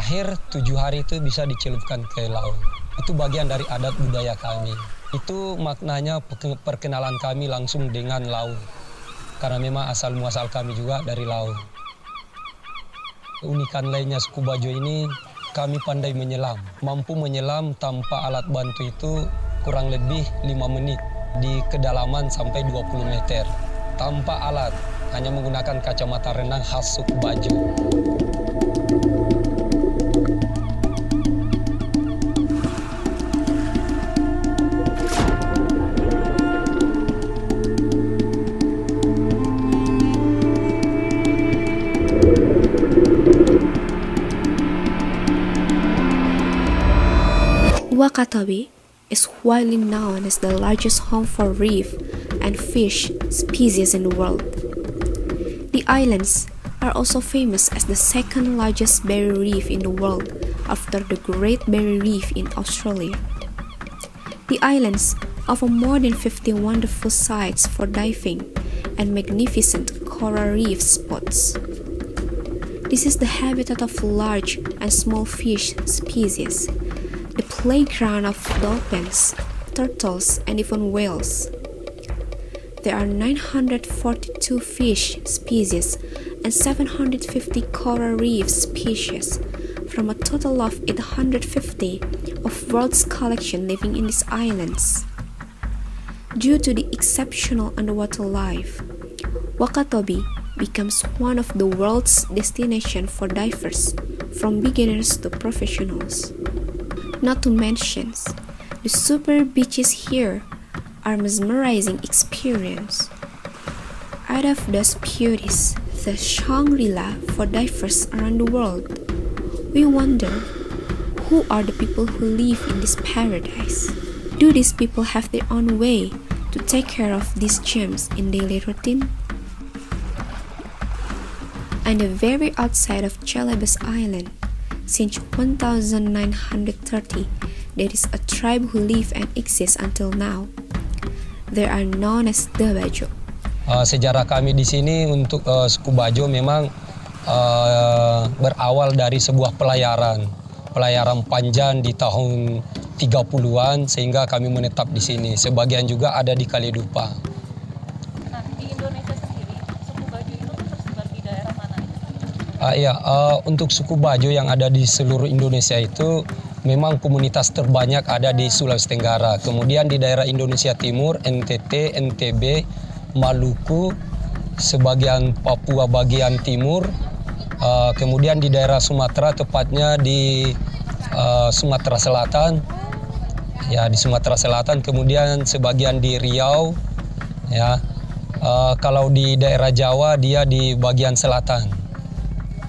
terakhir 7 hari itu bisa dicelupkan ke laut. Itu bagian dari adat budaya kami. Itu maknanya perkenalan kami langsung dengan laut. Karena memang asal muasal kami juga dari laut. Keunikan lainnya suku Bajo ini, kami pandai menyelam. Mampu menyelam tanpa alat bantu itu kurang lebih 5 menit di kedalaman sampai 20 meter. Tanpa alat, hanya menggunakan kacamata renang khas suku Bajo. Wakatobi is widely known as the largest home for reef and fish species in the world. The islands are also famous as the second largest barrier reef in the world after the Great Barrier Reef in Australia. The islands offer more than 50 wonderful sites for diving and magnificent coral reef spots. This is the habitat of large and small fish species, the playground of dolphins, turtles, and even whales. There are 942 fish species and 750 coral reef species from a total of 850 of world's collection living in these islands. Due to the exceptional underwater life, Wakatobi becomes one of the world's destination for divers, from beginners to professionals. Not to mention, the super beaches here are mesmerizing experience. Out of those beauties, the Shangri-La for divers around the world, we wonder, who are the people who live in this paradise? Do these people have their own way to take care of these gems in daily routine? On the very outside of Celebes Island, since 1930, there is a tribe who live and exist until now. They are known as the Bajo. Sejarah kami di sini untuk suku Bajo memang berawal dari sebuah pelayaran panjang di tahun 30-an sehingga kami menetap di sini. Sebagian juga ada di Kaledupa. Nah, di Indonesia sendiri, suku Bajo itu tersebar di daerah mana? Untuk suku Bajo yang ada di seluruh Indonesia itu memang komunitas terbanyak ada di Sulawesi Tenggara. Kemudian di daerah Indonesia Timur, NTT, NTB, Maluku, sebagian Papua bagian timur, kemudian di daerah Sumatera, tepatnya di Sumatera Selatan, ya di Sumatera Selatan, kemudian sebagian di Riau, ya. Kalau di daerah Jawa dia di bagian selatan,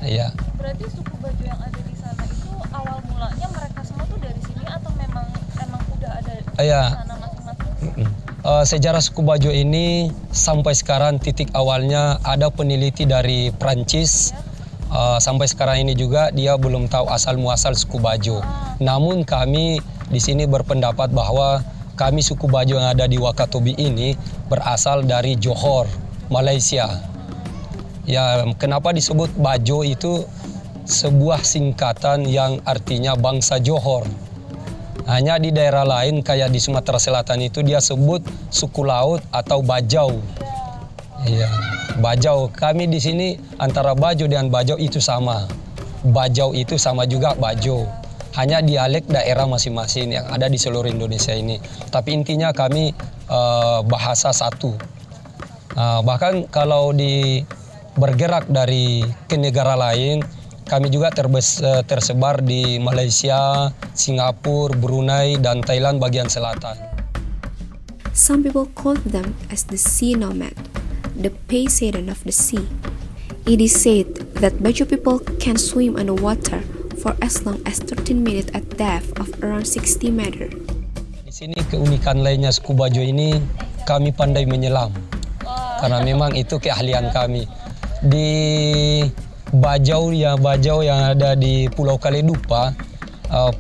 ya. Berarti suku Bajo yang ada di sana itu awal mulanya mereka semua tuh dari sini atau memang udah ada di sana masing-masing? Sejarah suku Bajo ini sampai sekarang titik awalnya ada peneliti dari Prancis. Sampai sekarang ini juga dia belum tahu asal muasal suku Bajo. Namun kami di sini berpendapat bahwa kami suku Bajo yang ada di Wakatobi ini berasal dari Johor, Malaysia. Ya, kenapa disebut Bajo itu sebuah singkatan yang artinya bangsa Johor. Hanya di daerah lain kayak di Sumatera Selatan itu dia sebut suku laut atau Bajau. Iya, Bajau. Kami di sini antara Bajo dan Bajau itu sama. Bajau itu sama juga Bajo. Hanya dialek daerah masing-masing yang ada di seluruh Indonesia ini. Tapi intinya kami bahasa satu. Bahkan kalau bergerak dari ke negara lain, kami juga tersebar di Malaysia, Singapura, Brunei, dan Thailand bagian selatan. Some people call them as the sea nomad, the Poseidon of the sea. It is said that Bajo people can swim underwater for as long as 13 minutes at depth of around 60 meter. Di sini keunikan lainnya suku Bajo ini, kami pandai menyelam. Karena memang itu keahlian kami. Di Bajau yang ada di Pulau Kaledupa,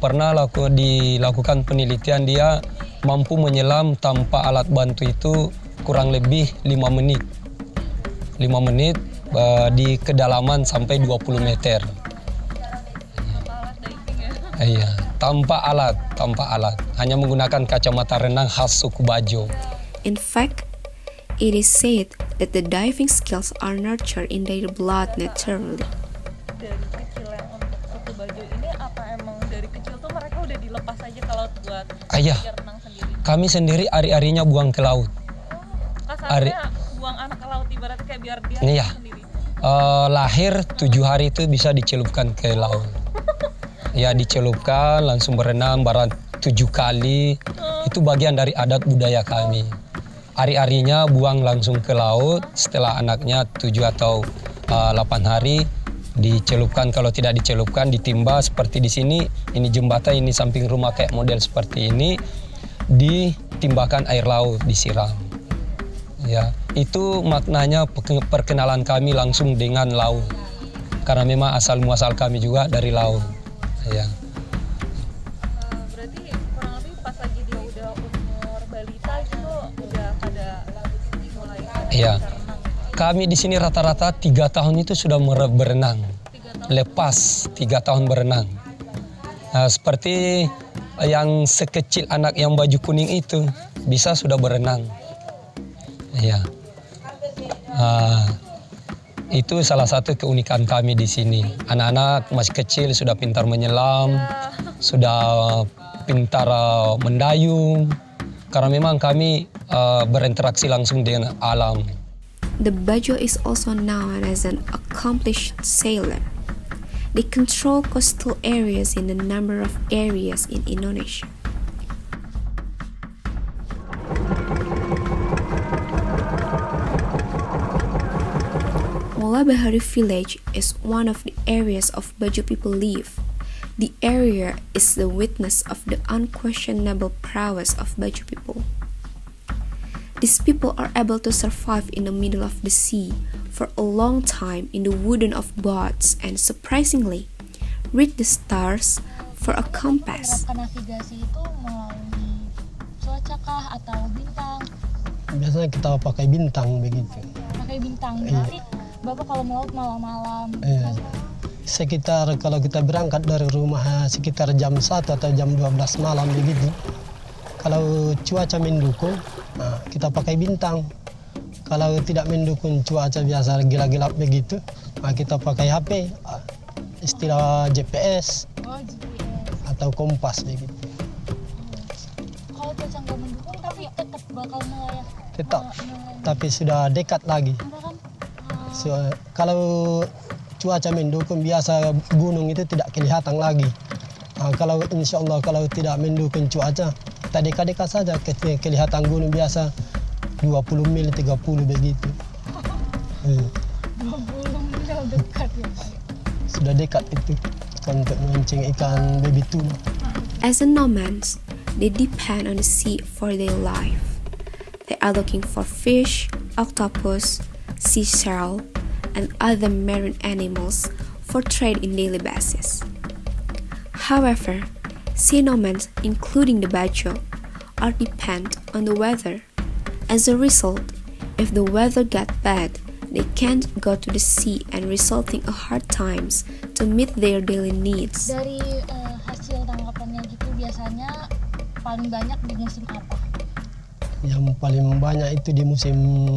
pernah dilakukan penelitian, dia mampu menyelam tanpa alat bantu itu kurang lebih 5 menit. 5 menit di kedalaman sampai 20 meter. Iya, tanpa alat, hanya menggunakan kacamata renang khas suku Bajo. In fact, it is said that the diving skills are nurtured in their blood naturally. Dari kecil yang untuk suku Bajo ini, apa emang dari kecil tuh mereka udah dilepas aja ke laut buat Iya, belajar renang sendiri? kami sendiri hari-harinya buang ke laut. Kasarnya buang anak ke laut ibarat kayak biar dia Iya. sendiri. Lahir 7 hari itu bisa dicelupkan ke laut. Ya, dicelupkan langsung berenang barat 7 kali. Itu bagian dari adat budaya kami. Hari-harinya buang langsung ke laut. Setelah anaknya 7 atau 8 hari dicelupkan. Kalau tidak dicelupkan ditimba seperti di sini. Ini jembatan, ini samping rumah kayak model seperti ini. Ditimbakan air laut, disiram. Ya, itu maknanya perkenalan kami langsung dengan laut. Karena memang asal muasal kami juga dari laut. Ya. Berarti kurang lebih pas lagi dia udah umur balita gitu udah pada mulai Iya. bisa renang. Kami di sini rata-rata 3 tahun itu sudah berenang. 3 tahun. Lepas 3 tahun berenang. Nah, seperti yang sekecil anak yang baju kuning itu bisa sudah berenang. Iya. Itu salah satu keunikan kami di sini. Anak-anak masih kecil sudah pintar menyelam, sudah pintar mendayung. Karena memang kami berinteraksi langsung dengan alam. The Bajo is also known as an accomplished sailor. They control coastal areas in a number of areas in Indonesia. Mola Bahari village is one of the areas of Bajo people live. The area is the witness of the unquestionable prowess of Bajo people. These people are able to survive in the middle of the sea for a long time in the wooden of boats and surprisingly read the stars for a compass. Menerapkan navigasi itu melalui cuaca kah atau bintang? Biasanya kita pakai bintang begitu. Pakai bintang. Berarti Bapak kalau melaut malam-malam. Sekitar kalau kita berangkat dari rumah sekitar jam 1 atau jam 12 malam begitu. Kalau cuaca mendukung, kita pakai bintang. Kalau tidak mendukung cuaca biasa gelap-gelap begitu, kita pakai HP, istilah GPS Oh, GPS. atau kompas begitu. Kalau cuaca nggak mendukung tapi tetap bakal melayang. Tetap, tapi sudah dekat lagi. Kan? Kalau cuaca mendukung biasa gunung itu tidak kelihatan lagi. Kalau insya Allah kalau tidak mendukung cuaca, kita dekat-dekat saja kelihatan gunung biasa 20 mil, 30 begitu. 20 mil dekat ya Pak. Sudah dekat itu untuk memancing ikan baby tuna. As a nomads, they depend on the sea for their life. They are looking for fish, octopus, sea shell, and other marine animals for trade in daily basis. However, sea nomads, including the Bajo, are dependent on the weather. As a result, if the weather got bad, they can't go to the sea and resulting in hard times to meet their daily needs. Dari hasil tangkapannya gitu biasanya paling banyak di musim apa? Yang paling banyak itu di musim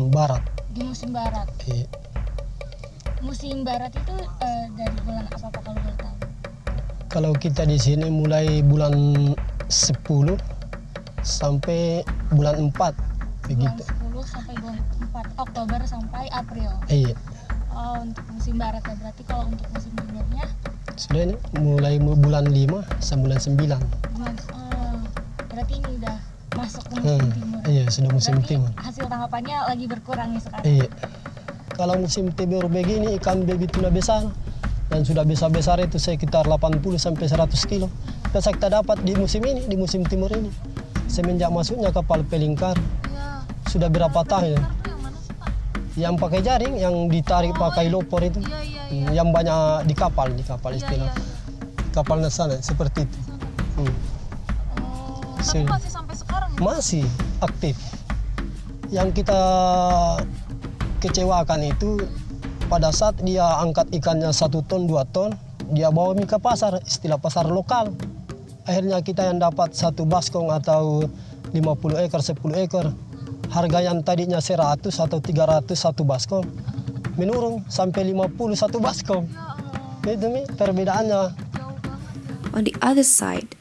barat. Di musim barat. Musim barat itu dari bulan apa Pak kalau boleh tahu? Kalau kita di sini mulai bulan 10 sampai bulan 4 begitu. Bulan 10 sampai bulan 4, Oktober sampai April. Iya. Oh, untuk musim barat ya. Berarti kalau untuk musim timurnya Sudah ini mulai bulan 5 sampai bulan 9. Berarti ini udah masuk musim timur. Iya, sudah musim Berarti timur. hasil tangkapannya lagi berkurang nih sekarang. Iya. Kalau musim timur begini ikan baby tuna besar dan sudah besar-besar itu sekitar 80 sampai 100 kilo. Biasa kita dapat di musim ini, di musim timur ini. Semenjak masuknya kapal pelingkar. Iya. Sudah berapa tahun ya? Itu yang mana sih Pak? Yang pakai jaring, yang ditarik pakai lopor itu. Iya. Yang banyak di kapal istilah. Kapal sana seperti itu. Tapi masih sampai sekarang ya? Masih aktif. Yang kita kecewakan itu pada saat dia angkat ikannya 1 ton, 2 ton, dia bawa ke pasar, istilah pasar lokal. Akhirnya kita yang dapat satu baskong atau 50 ekor, 10 ekor. Harga yang tadinya 100 atau 300 satu baskong, menurun sampai 50 satu baskong. Itu Mi, perbedaannya. On the other side,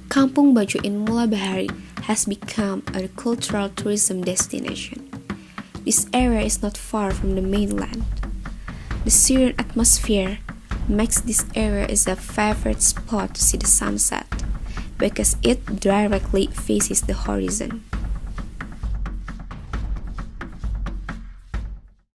Kampung Bajo in Mulabahari has become a cultural tourism destination. This area is not far from the mainland. The serene atmosphere makes this area is a favorite spot to see the sunset because it directly faces the horizon.